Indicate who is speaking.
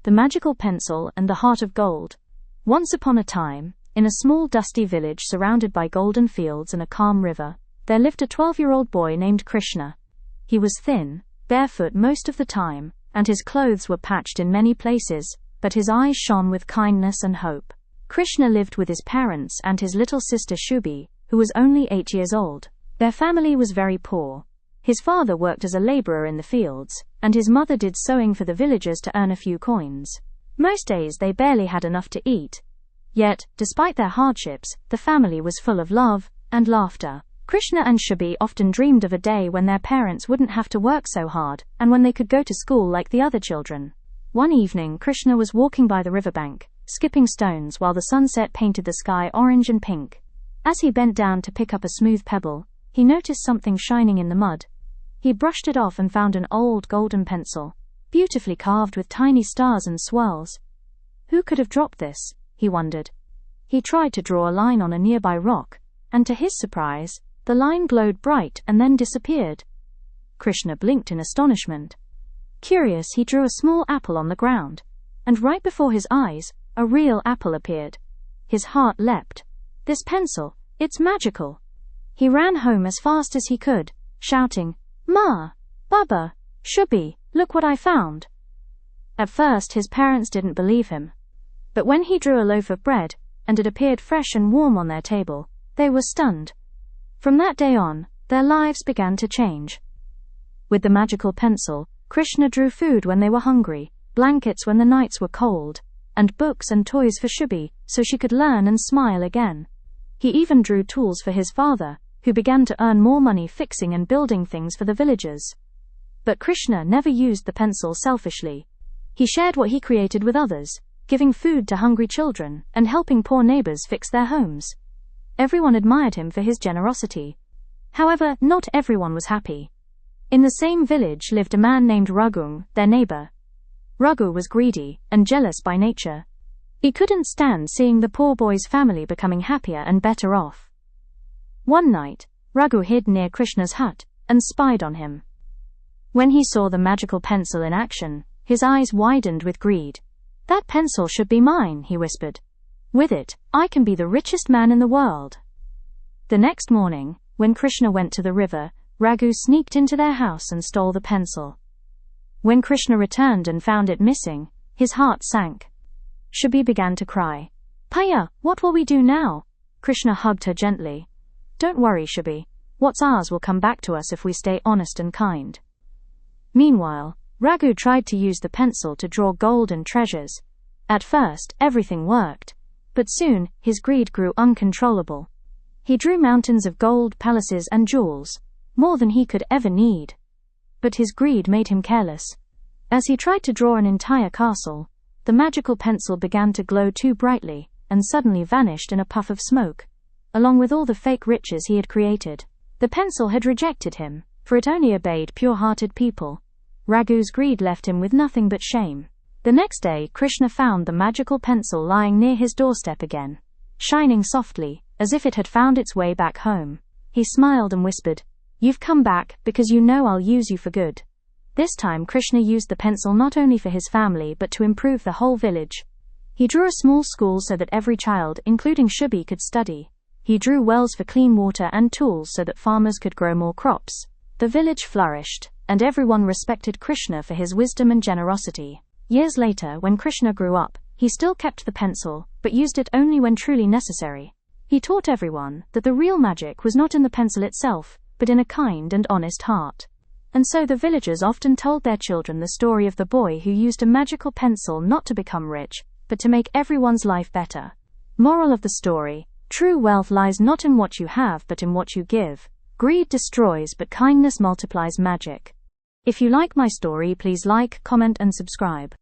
Speaker 1: The Magical Pencil and the Heart of Gold. Once upon a time, in a small dusty village surrounded by golden fields and a calm river, there lived a 12-year-old boy named Krishna. He was thin, barefoot most of the time, and his clothes were patched in many places, but his eyes shone with kindness and hope. Krishna lived with his parents and his little sister Shubhi, who was only 8 years old. Their family was very poor. His father worked as a laborer in the fields, and his mother did sewing for the villagers to earn a few coins. Most days they barely had enough to eat. Yet, despite their hardships, the family was full of love and laughter. Krishna and Shubhi often dreamed of a day when their parents wouldn't have to work so hard, and when they could go to school like the other children. One evening Krishna was walking by the riverbank, skipping stones while the sunset painted the sky orange and pink. As he bent down to pick up a smooth pebble, he noticed something shining in the mud. He brushed it off and found an old golden pencil, beautifully carved with tiny stars and swirls. Who could have dropped this, he wondered. He tried to draw a line on a nearby rock, and to his surprise, the line glowed bright and then disappeared. Krishna blinked in astonishment. Curious, he drew a small apple on the ground, and right before his eyes, a real apple appeared. His heart leapt. This pencil, it's magical. He ran home as fast as he could, shouting, "Ma! Baba! Shubhi, look what I found!" At first his parents didn't believe him. But when he drew a loaf of bread, and it appeared fresh and warm on their table, they were stunned. From that day on, their lives began to change. With the magical pencil, Krishna drew food when they were hungry, blankets when the nights were cold, and books and toys for Shubhi so she could learn and smile again. He even drew tools for his father, who began to earn more money fixing and building things for the villagers. But Krishna never used the pencil selfishly. He shared what he created with others, giving food to hungry children and helping poor neighbors fix their homes. Everyone admired him for his generosity. However, not everyone was happy. In the same village lived a man named Raghu, their neighbor. Raghu was greedy and jealous by nature. He couldn't stand seeing the poor boy's family becoming happier and better off. One night, Raghu hid near Krishna's hut and spied on him. When he saw the magical pencil in action, his eyes widened with greed. "That pencil should be mine," he whispered. "With it, I can be the richest man in the world." The next morning, when Krishna went to the river, Raghu sneaked into their house and stole the pencil. When Krishna returned and found it missing, his heart sank. Shubhi began to cry. "Paya, what will we do now?" Krishna hugged her gently. "Don't worry, Shubhi. What's ours will come back to us if we stay honest and kind." Meanwhile, Raghu tried to use the pencil to draw gold and treasures. At first, everything worked, but soon, his greed grew uncontrollable. He drew mountains of gold, palaces, and jewels, more than he could ever need. But his greed made him careless. As he tried to draw an entire castle, the magical pencil began to glow too brightly, and suddenly vanished in a puff of smoke, along with all the fake riches he had created. The pencil had rejected him, for it only obeyed pure-hearted people. Raghu's greed left him with nothing but shame. The next day, Krishna found the magical pencil lying near his doorstep again, shining softly, as if it had found its way back home. He smiled and whispered, "You've come back, because you know I'll use you for good." This time Krishna used the pencil not only for his family but to improve the whole village. He drew a small school so that every child, including Shubhi, could study. He drew wells for clean water and tools so that farmers could grow more crops. The village flourished, and everyone respected Krishna for his wisdom and generosity. Years later, when Krishna grew up, he still kept the pencil, but used it only when truly necessary. He taught everyone that the real magic was not in the pencil itself, but in a kind and honest heart. And so the villagers often told their children the story of the boy who used a magical pencil not to become rich, but to make everyone's life better. Moral of the story: true wealth lies not in what you have but in what you give. Greed destroys, but kindness multiplies magic. If you like my story, please like, comment and subscribe.